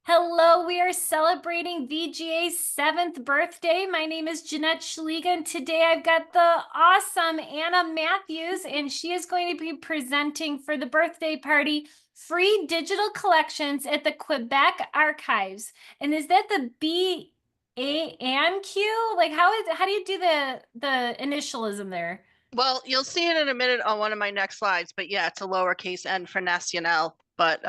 Hello, we are celebrating VGA's 7th birthday. My name is Jeanette Schliega, and today I've got the awesome Anna Matthews, and she is going to be presenting for the birthday party free digital collections at the Quebec Archives. And is that the BAnQ? Like how do you do the initialism there? Well, you'll see it in a minute on one of my next slides, but yeah, it's a lowercase n for National, but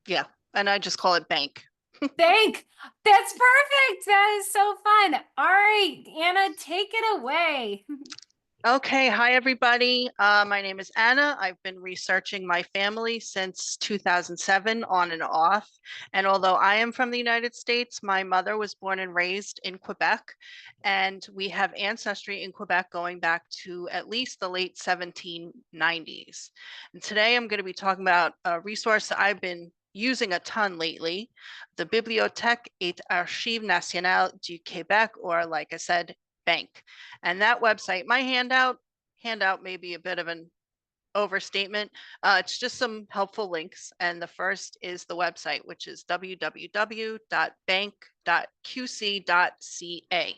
yeah, and I just call it bank. BAnQ. That's perfect. That is so fun. All right, Anna, take it away. Okay, hi everybody. My name is Anna. I've been researching my family since 2007 on and off. And although I am from the United States, my mother was born and raised in Quebec, and we have ancestry in Quebec going back to at least the late 1790s. And today I'm going to be talking about a resource that I've been using a ton lately, the Bibliothèque et Archives Nationales du Québec, or like I said, BAnQ. And that website, my handout may be a bit of an overstatement. It's just some helpful links. And the first is the website, which is www.banq.qc.ca.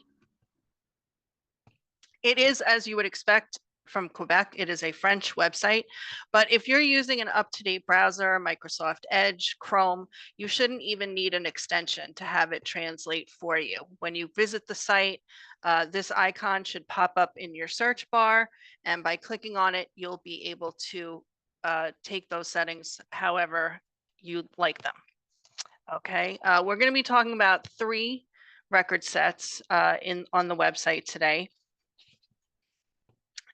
It is, as you would expect from Quebec, it is a French website. But if you're using an up-to-date browser, Microsoft Edge, Chrome, you shouldn't even need an extension to have it translate for you. When you visit the site, this icon should pop up in your search bar. And by clicking on it, you'll be able to take those settings however you'd like them. Okay, we're going to be talking about 3 record sets on the website today.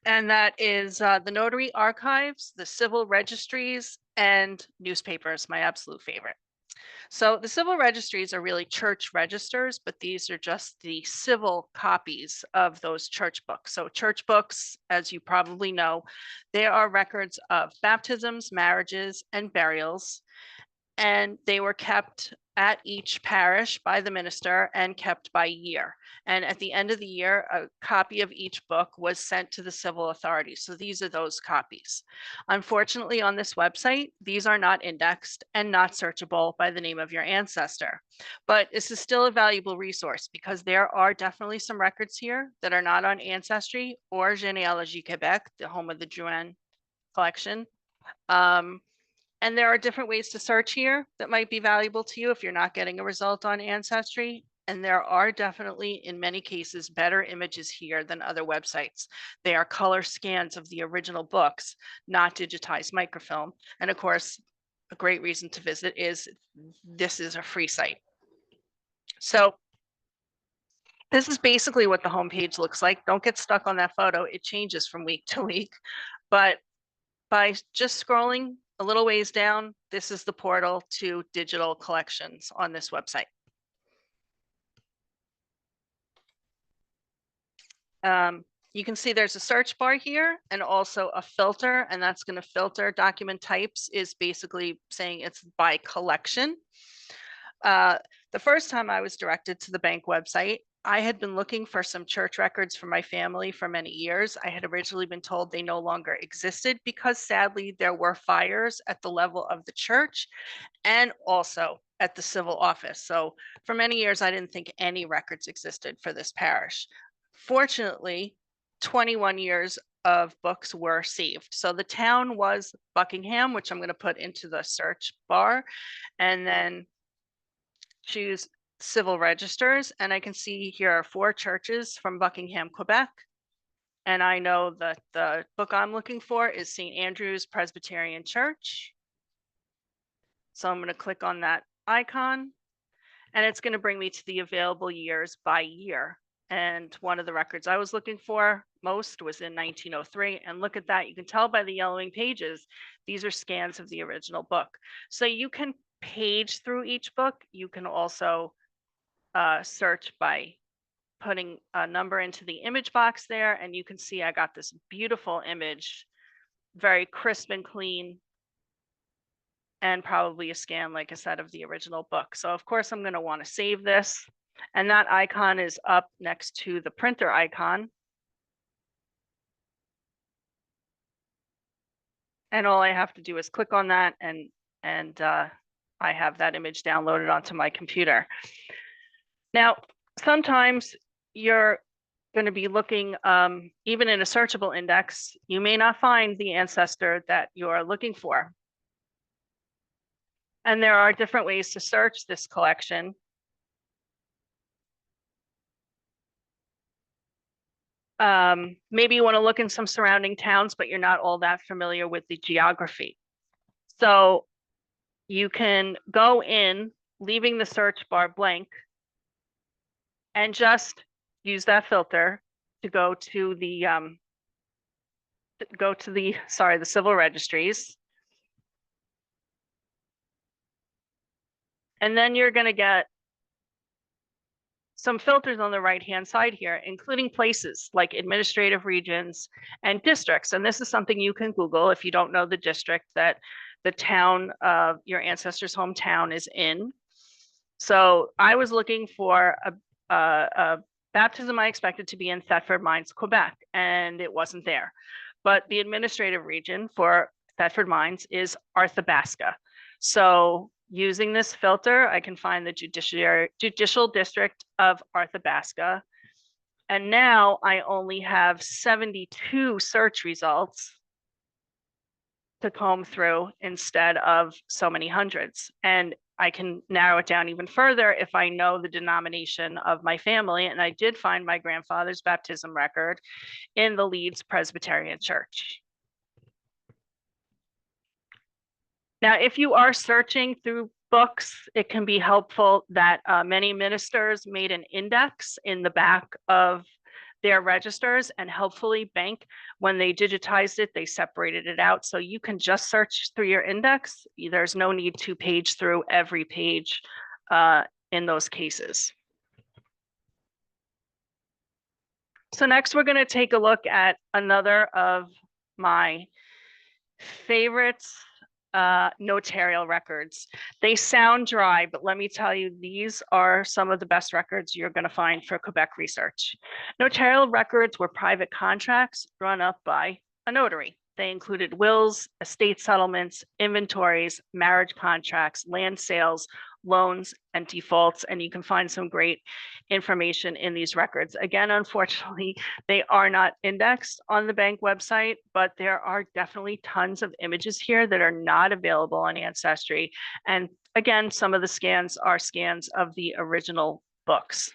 And that is the notary archives, the civil registries, and newspapers, my absolute favorite. So the civil registries are really church registers, but these are just the civil copies of those church books. So church books, as you probably know, they are records of baptisms, marriages, and burials, and they were kept at each parish by the minister and kept by year. And at the end of the year, a copy of each book was sent to the civil authorities. So these are those copies. Unfortunately, on this website, these are not indexed and not searchable by the name of your ancestor. But this is still a valuable resource because there are definitely some records here that are not on Ancestry or Genealogy Quebec, the home of the Drouin collection. And there are different ways to search here that might be valuable to you if you're not getting a result on Ancestry. And there are definitely, in many cases, better images here than other websites. They are color scans of the original books, not digitized microfilm. And of course, a great reason to visit is this is a free site. So this is basically what the homepage looks like. Don't get stuck on that photo. It changes from week to week. But by just scrolling a little ways down, this is the portal to digital collections on this website. You can see there's a search bar here and also a filter, and that's going to filter document types, is basically saying it's by collection. The first time I was directed to the BAnQ website, I had been looking for some church records for my family for many years. I had originally been told they no longer existed because sadly there were fires at the level of the church and also at the civil office. So for many years, I didn't think any records existed for this parish. Fortunately, 21 years of books were saved. So the town was Buckingham, which I'm going to put into the search bar, and then choose civil registers. And I can see here are 4 churches from Buckingham, Quebec. And I know that the book I'm looking for is St. Andrew's Presbyterian Church. So I'm going to click on that icon, and it's going to bring me to the available years by year. And one of the records I was looking for most was in 1903. And look at that. You can tell by the yellowing pages, these are scans of the original book. So you can page through each book. You can also search by putting a number into the image box there. And you can see I got this beautiful image, very crisp and clean, and probably a scan, like I said, of the original book. So of course I'm going to want to save this. And that icon is up next to the printer icon. And all I have to do is click on that and I have that image downloaded onto my computer. Now, sometimes you're going to be looking, even in a searchable index, you may not find the ancestor that you're looking for. And there are different ways to search this collection. Maybe you want to look in some surrounding towns, but you're not all that familiar with the geography. So you can go in, leaving the search bar blank, and just use that filter to go to the the civil registries. And then you're going to get some filters on the right-hand side here, including places like administrative regions and districts. And this is something you can Google if you don't know the district that the town of your ancestor's hometown is in. So I was looking for a baptism I expected to be in Thetford Mines, Quebec, and it wasn't there. But the administrative region for Thetford Mines is Arthabaska. So using this filter, I can find the judicial district of Arthabaska. And now I only have 72 search results to comb through instead of so many hundreds. And I can narrow it down even further if I know the denomination of my family. And I did find my grandfather's baptism record in the Leeds Presbyterian Church. Now, if you are searching through books, it can be helpful that many ministers made an index in the back of their registers, and helpfully BAnQ, when they digitized it, they separated it out. So you can just search through your index. There's no need to page through every page in those cases. So next we're going to take a look at another of my favorites, notarial records. They sound dry, but let me tell you, these are some of the best records you're going to find for Quebec research. Notarial records were private contracts drawn up by a notary. They included wills, estate settlements, inventories, marriage contracts, land sales, loans, and defaults, and you can find some great information in these records. Again, unfortunately, they are not indexed on the BAnQ website, but there are definitely tons of images here that are not available on Ancestry. And again, some of the scans are scans of the original books.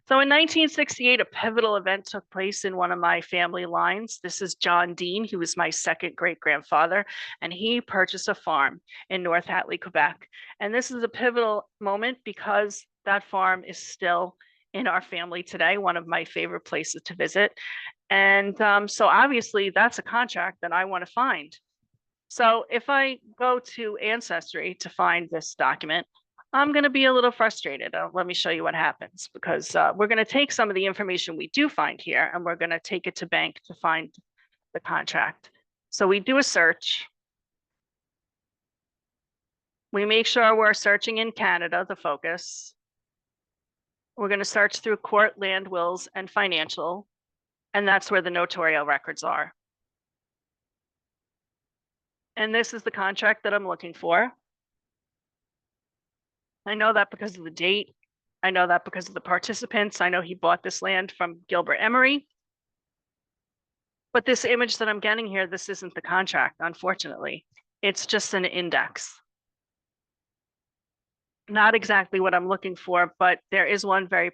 So in 1968, a pivotal event took place in one of my family lines. This is John Dean. He was my second great-grandfather, and he purchased a farm in North Hatley, Quebec. And this is a pivotal moment because that farm is still in our family today, one of my favorite places to visit. And so obviously that's a contract that I want to find. So if I go to Ancestry to find this document, I'm going to be a little frustrated. Let me show you what happens, because we're going to take some of the information we do find here and we're going to take it to BAnQ to find the contract. So we do a search. We make sure we're searching in Canada, the focus. We're going to search through court, land, wills, and financial, and that's where the notarial records are. And this is the contract that I'm looking for. I know that because of the date. I know that because of the participants. I know he bought this land from Gilbert Emery. But this image that I'm getting here, this isn't the contract, unfortunately. It's just an index. Not exactly what I'm looking for, but there is one very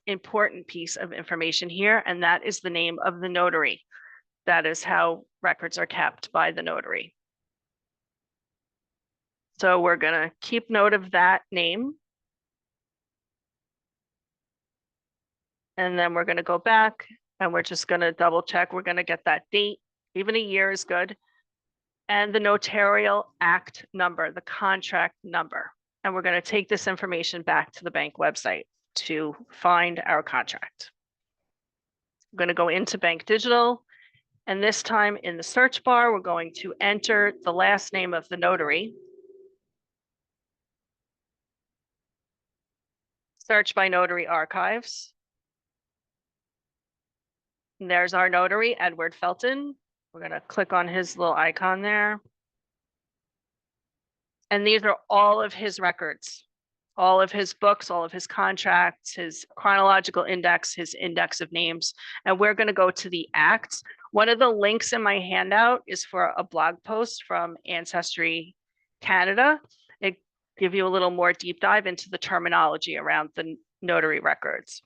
important piece of information here, and that is the name of the notary. That is how records are kept by the notary. So we're going to keep note of that name. And then we're going to go back and we're just going to double check. We're going to get that date. Even a year is good. And the notarial act number, the contract number. And we're going to take this information back to the BAnQ website to find our contract. I'm going to go into BAnQ Digital. And this time in the search bar, we're going to enter the last name of the notary. Search by notary archives. And there's our notary, Edward Felton. We're going to click on his little icon there. And these are all of his records, all of his books, all of his contracts, his chronological index, his index of names. And we're going to go to the acts. One of the links in my handout is for a blog post from Ancestry Canada. It gives you a little more deep dive into the terminology around the notary records.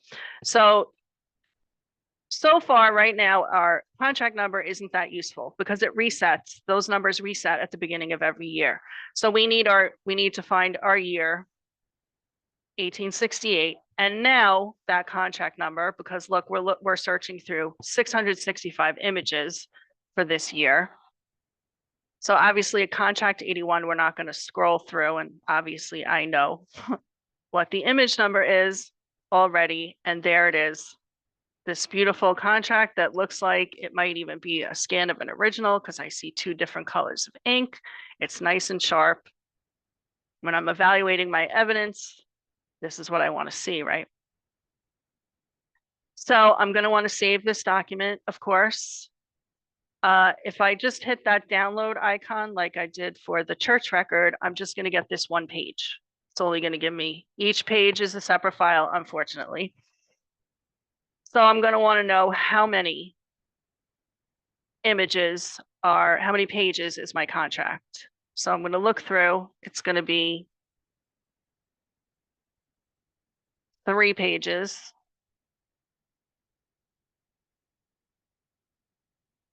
So far right now, our contract number isn't that useful because it resets. Those numbers reset at the beginning of every year. So we need to find our year 1868. And now that contract number, because look, we're searching through 665 images for this year. So obviously a contract 81, we're not going to scroll through. And obviously I know what the image number is already. And there it is. This beautiful contract that looks like it might even be a scan of an original because I see two different colors of ink. It's nice and sharp. When I'm evaluating my evidence, this is what I want to see, right? So I'm going to want to save this document, of course. If I just hit that download icon like I did for the church record, I'm just going to get this one page. It's only going to give me, each page is a separate file, unfortunately. So I'm going to want to know how many images are, how many pages is my contract. So I'm going to look through, it's going to be 3 pages.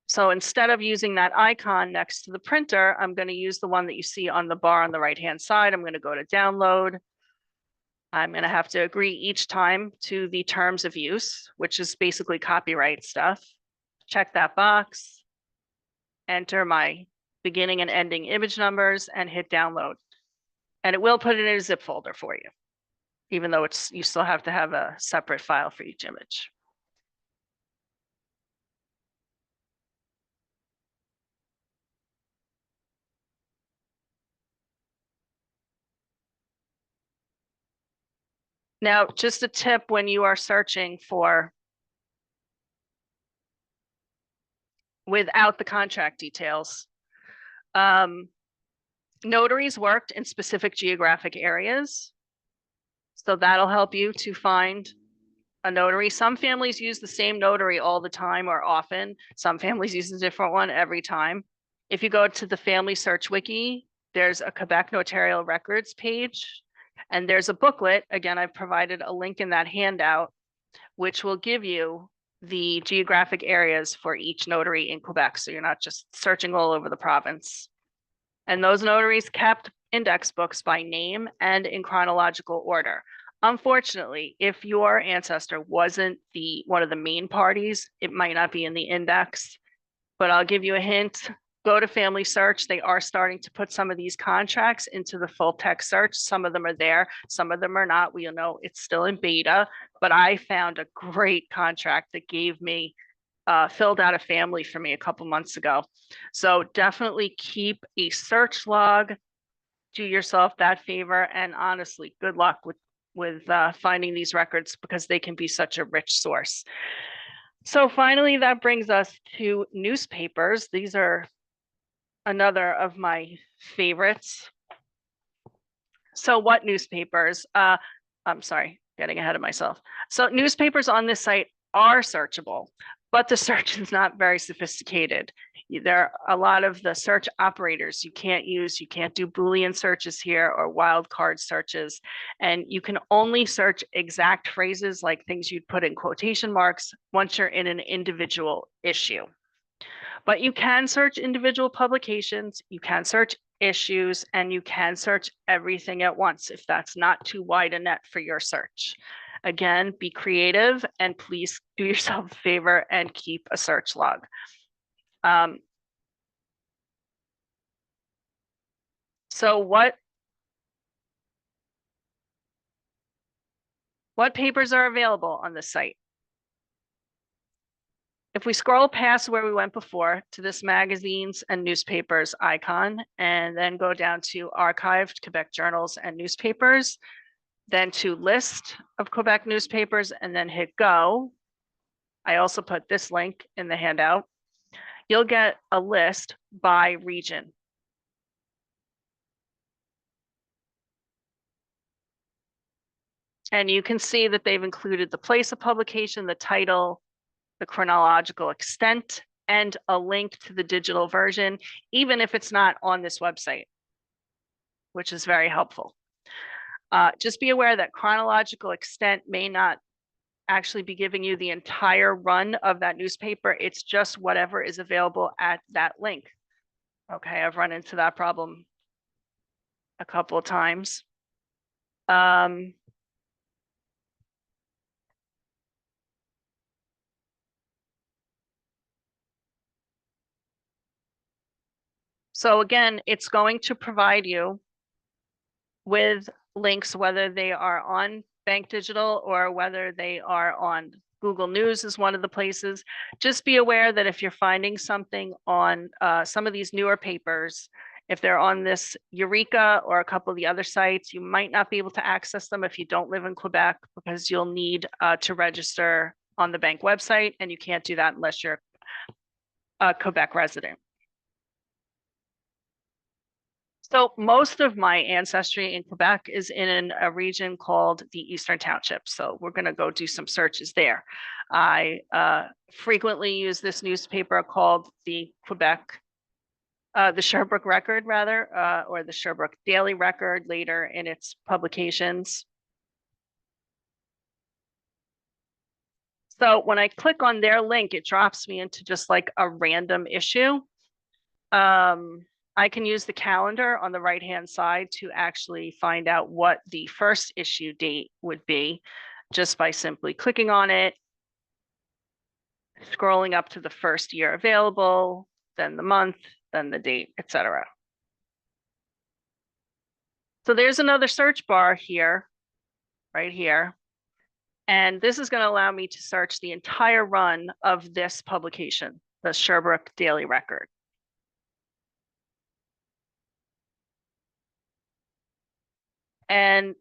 So instead of using that icon next to the printer, I'm going to use the one that you see on the bar on the right-hand side. I'm going to go to download. I'm going to have to agree each time to the terms of use, which is basically copyright stuff. Check that box, enter my beginning and ending image numbers, and hit download. And it will put it in a zip folder for you, even though you still have to have a separate file for each image. Now, just a tip when you are searching for without the contract details, notaries worked in specific geographic areas. So that'll help you to find a notary. Some families use the same notary all the time or often. Some families use a different one every time. If you go to the Family Search Wiki, there's a Quebec notarial records page, and there's a booklet. Again, I've provided a link in that handout, which will give you the geographic areas for each notary in Quebec. So you're not just searching all over the province. And those notaries kept index books by name and in chronological order. Unfortunately, if your ancestor wasn't one of the main parties, it might not be in the index, but I'll give you a hint. Go to Family Search. They are starting to put some of these contracts into the full text search. Some of them are there, some of them are not. We know it's still in beta, but I found a great contract that gave me, filled out a family for me a couple months ago. So definitely keep a search log. Do yourself that favor, and honestly, good luck with finding these records because they can be such a rich source. So finally, that brings us to newspapers. These are another of my favorites. So what newspapers? I'm sorry, getting ahead of myself. So newspapers on this site are searchable, but the search is not very sophisticated. There are a lot of the search operators you can't use. You can't do Boolean searches here or wildcard searches. And you can only search exact phrases like things you'd put in quotation marks once you're in an individual issue. But you can search individual publications, you can search issues, and you can search everything at once if that's not too wide a net for your search. Again, be creative and please do yourself a favor and keep a search log. So what papers are available on this site? If we scroll past where we went before to this magazines and newspapers icon, and then go down to archived Quebec journals and newspapers, then to list of Quebec newspapers, and then hit go. I also put this link in the handout. You'll get a list by region. And you can see that they've included the place of publication, the title, the chronological extent, and a link to the digital version, even if it's not on this website, which is very helpful. Just be aware that chronological extent may not actually be giving you the entire run of that newspaper. It's just whatever is available at that link. Okay, I've run into that problem a couple of times. So again, it's going to provide you with links, whether they are on BAnQ Digital or whether they are on Google News is one of the places. Just be aware that if you're finding something on some of these newer papers, if they're on this Eureka or a couple of the other sites, you might not be able to access them if you don't live in Quebec, because you'll need to register on the BAnQ website, and you can't do that unless you're a Quebec resident. So most of my ancestry in Quebec is in a region called the Eastern Township. So we're going to go do some searches there. I frequently use this newspaper called the Sherbrooke Record, rather, or the Sherbrooke Daily Record later in its publications. So when I click on their link, it drops me into just like a random issue. I can use the calendar on the right-hand side to actually find out what the first issue date would be, just by simply clicking on it, scrolling up to the first year available, then the month, then the date, etc. So there's another search bar here, right here. And this is going to allow me to search the entire run of this publication, the Sherbrooke Daily Record. And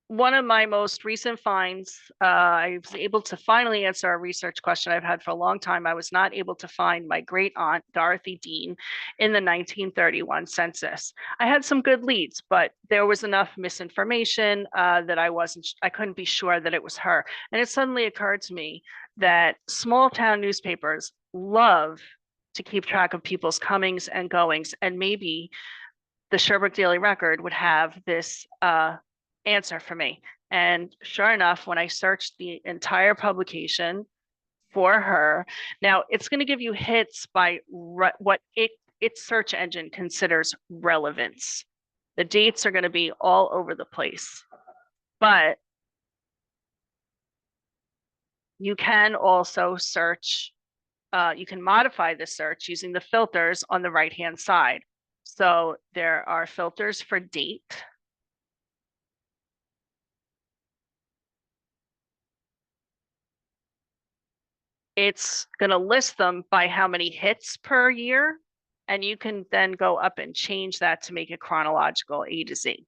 one of my most recent finds, I was able to finally answer a research question I've had for a long time. I was not able to find my great aunt, Dorothy Dean, in the 1931 census. I had some good leads, but there was enough misinformation that I couldn't be sure that it was her. And it suddenly occurred to me that small town newspapers love to keep track of people's comings and goings, and maybe the Sherbrooke Daily Record would have this answer for me. And sure enough, when I searched the entire publication for her, now it's going to give you hits by what its search engine considers relevance. The dates are going to be all over the place, but you can also search, you can modify the search using the filters on the right-hand side. So there are filters for date. It's going to list them by how many hits per year, and you can then go up and change that to make it chronological A to Z.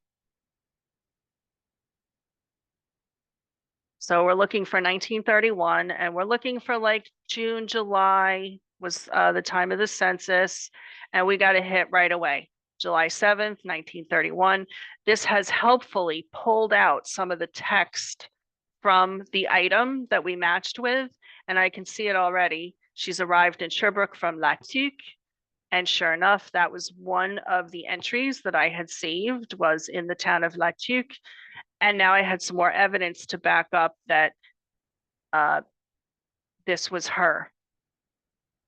So we're looking for 1931, and we're looking for like June, July was the time of the census, and we got a hit right away. July 7th, 1931. This has helpfully pulled out some of the text from the item that we matched with, and I can see it already. She's arrived in Sherbrooke from La Tuque, and sure enough, that was one of the entries that I had saved, was in the town of La Tuque. And now I had some more evidence to back up that this was her,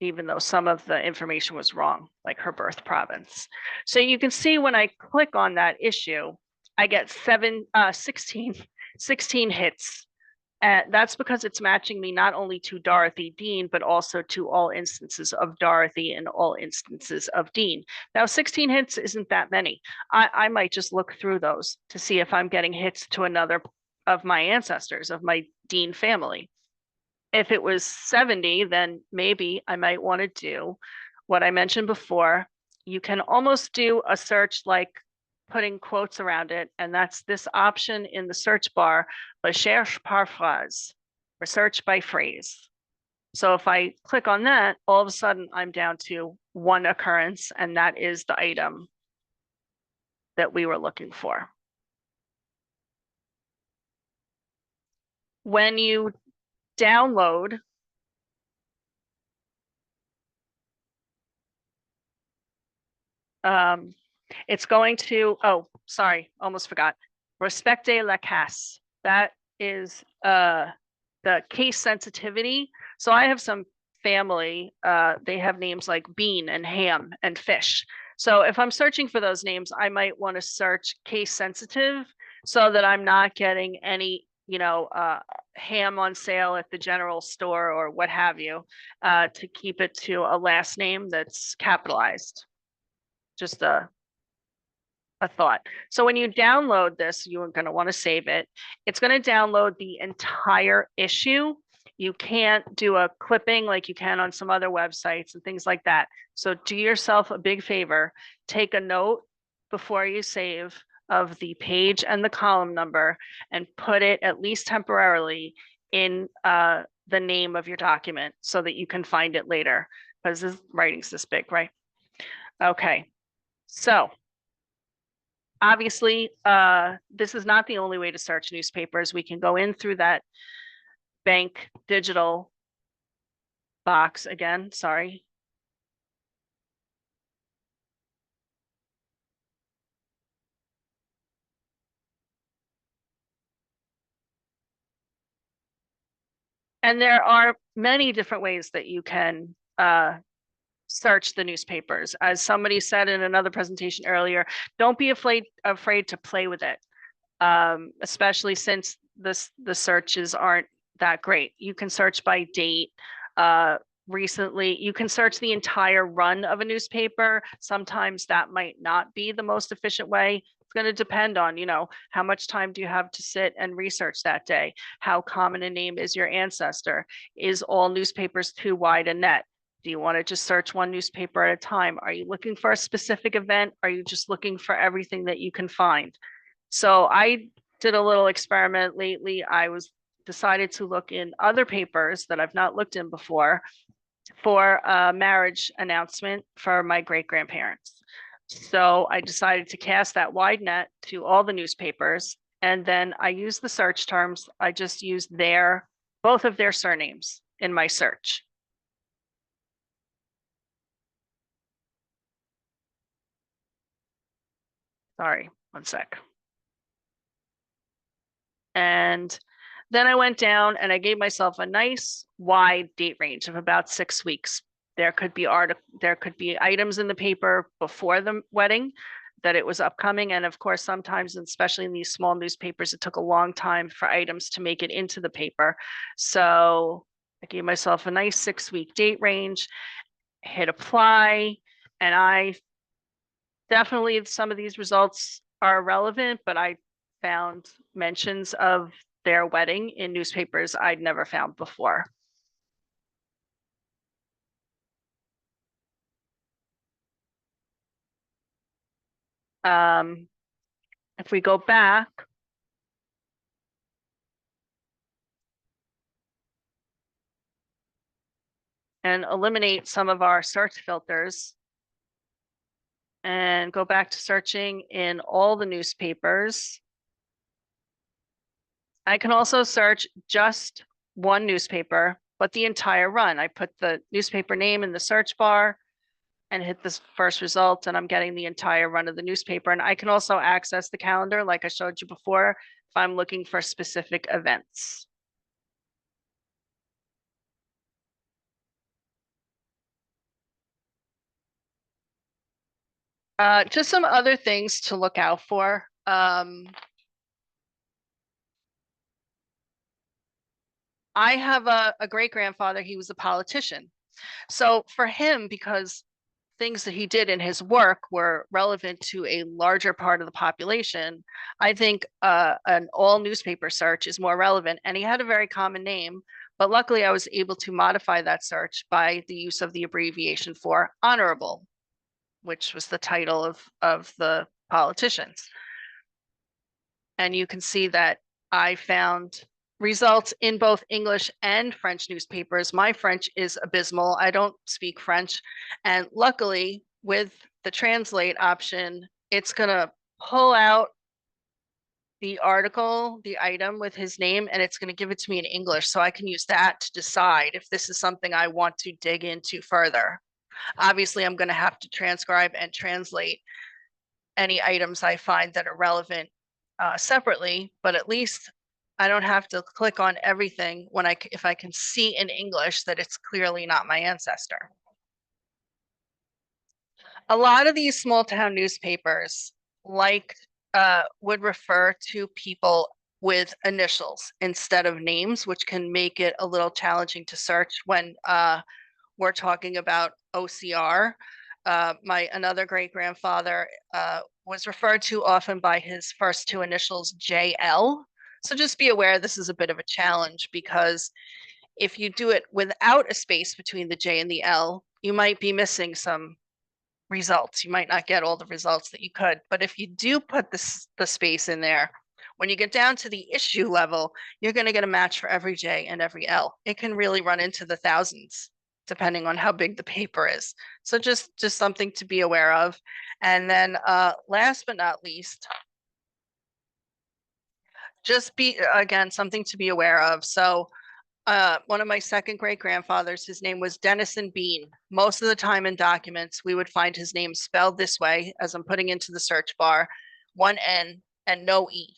even though some of the information was wrong, like her birth province. So you can see when I click on that issue, I get 16 hits. And that's because it's matching me not only to Dorothy Dean, but also to all instances of Dorothy and all instances of Dean. Now, 16 hits isn't that many. I might just look through those to see if I'm getting hits to another of my ancestors, of my Dean family. If it was 70, then maybe I might want to do what I mentioned before. You can almost do a search like putting quotes around it, and that's this option in the search bar, recherche par phrase, research by phrase. So if I click on that, all of a sudden I'm down to one occurrence, and that is the item that we were looking for. when you download, it's going to, oh, sorry, almost forgot. Respecte la casse. That is the case sensitivity. So I have some family, they have names like bean and ham and fish. So if I'm searching for those names, I might want to search case sensitive so that I'm not getting any, ham on sale at the general store or what have you, to keep it to a last name that's capitalized. Just a thought. So when you download this, you are going to want to save it. It's going to download the entire issue. You can't do a clipping like you can on some other websites and things like that. So do yourself a big favor, take a note before you save of the page and the column number and put it at least temporarily in the name of your document so that you can find it later, because this writing's this big, right? Okay, so obviously, this is not the only way to search newspapers. We can go in through that BAnQ digital box again, sorry. And there are many different ways that you can search the newspapers. As somebody said in another presentation earlier, don't be afraid to play with it, especially since the searches aren't that great. You can search by date. Recently, you can search the entire run of a newspaper. Sometimes that might not be the most efficient way. It's going to depend on, how much time do you have to sit and research that day? How common a name is your ancestor? Is all newspapers too wide a net? Do you want to just search one newspaper at a time? Are you looking for a specific event? Are you just looking for everything that you can find? So I did a little experiment lately. I decided to look in other papers that I've not looked in before for a marriage announcement for my great grandparents. So I decided to cast that wide net to all the newspapers. And then I used the search terms. I just used both of their surnames in my search. Sorry, one sec. And then I went down and I gave myself a nice wide date range of about 6 weeks. There could be items in the paper before the wedding that it was upcoming. And of course, sometimes, especially in these small newspapers, it took a long time for items to make it into the paper. So I gave myself a nice 6-week date range, hit apply, and I definitely, some of these results are relevant, but I found mentions of their wedding in newspapers I'd never found before. If we go back, and eliminate some of our search filters and go back to searching in all the newspapers, I can also search just one newspaper, but the entire run. I put the newspaper name in the search bar and hit this first result, and I'm getting the entire run of the newspaper. And I can also access the calendar like I showed you before if I'm looking for specific events. Just some other things to look out for. I have a great grandfather. He was a politician. So for him, because things that he did in his work were relevant to a larger part of the population, I think an all newspaper search is more relevant. And he had a very common name, but luckily I was able to modify that search by the use of the abbreviation for honorable, which was the title of the politicians. And you can see that I found results in both English and French newspapers. My French is abysmal. I don't speak French. And luckily, with the translate option, it's going to pull out the article, the item with his name, and it's going to give it to me in English. So I can use that to decide if this is something I want to dig into further. Obviously, I'm going to have to transcribe and translate any items I find that are relevant separately, but at least I don't have to click on everything when if I can see in English that it's clearly not my ancestor. A lot of these small town newspapers would refer to people with initials instead of names, which can make it a little challenging to search when we're talking about OCR. Another great grandfather was referred to often by his first two initials, JL. So just be aware this is a bit of a challenge, because if you do it without a space between the J and the L, you might be missing some results. You might not get all the results that you could. But if you do put the space in there, when you get down to the issue level, you're going to get a match for every J and every L. It can really run into the thousands, depending on how big the paper is. So just something to be aware of. And then last but not least, again, something to be aware of. So one of my second great grandfathers, his name was Dennison Bean. Most of the time in documents, we would find his name spelled this way, as I'm putting into the search bar, one N and no E.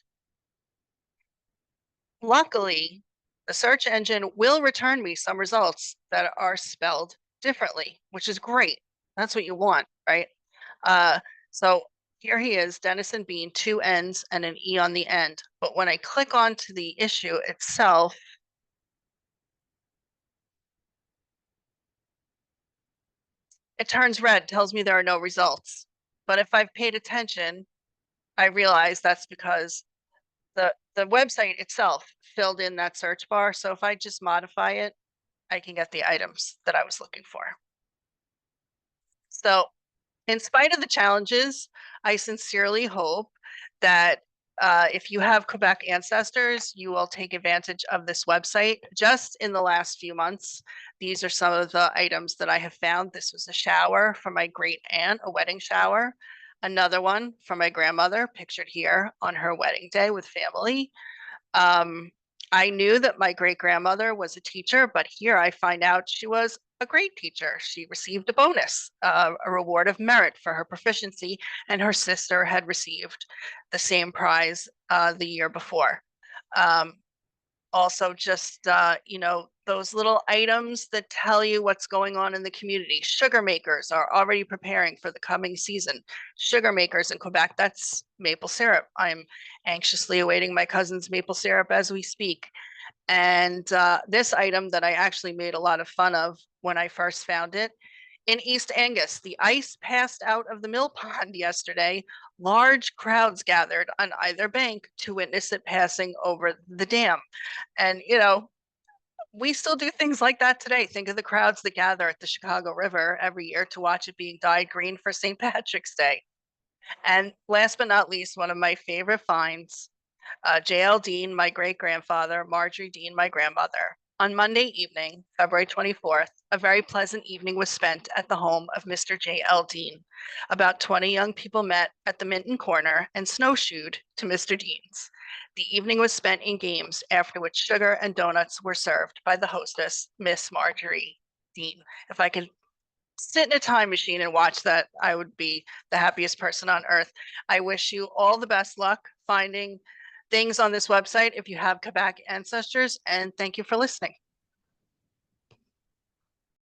Luckily, the search engine will return me some results that are spelled differently, which is great. That's what you want, right? So here he is, Dennison Bean, two N's and an E on the end. But when I click onto the issue itself, it turns red, tells me there are no results. But if I've paid attention, I realize that's because the website itself filled in that search bar. So if I just modify it, I can get the items that I was looking for. So in spite of the challenges, I sincerely hope that if you have Quebec ancestors, you will take advantage of this website. Just in the last few months, these are some of the items that I have found. This was a shower from my great aunt, a wedding shower. Another one from my grandmother, pictured here on her wedding day with family. I knew that my great grandmother was a teacher, but here I find out she was a great teacher. She received a bonus, a reward of merit for her proficiency, and her sister had received the same prize the year before. Also, just those little items that tell you what's going on in the community. Sugar makers are already preparing for the coming season. Sugar makers in Quebec, that's maple syrup. I'm anxiously awaiting my cousin's maple syrup as we speak. And this item that I actually made a lot of fun of when I first found it, in East Angus, the ice passed out of the mill pond yesterday. Large crowds gathered on either bank to witness it passing over the dam. And, we still do things like that today. Think of the crowds that gather at the Chicago River every year to watch it being dyed green for St. Patrick's Day. And last but not least, one of my favorite finds, J.L. Dean, my great grandfather, Marjorie Dean, my grandmother. On Monday evening, February 24th, a very pleasant evening was spent at the home of Mr. J.L. Dean. About 20 young people met at the Minton Corner and snowshoed to Mr. Dean's. The evening was spent in games, after which sugar and donuts were served by the hostess, Miss Marjorie Dean. If I could sit in a time machine and watch that, I would be the happiest person on earth. I wish you all the best luck finding things on this website if you have Quebec ancestors, and thank you for listening.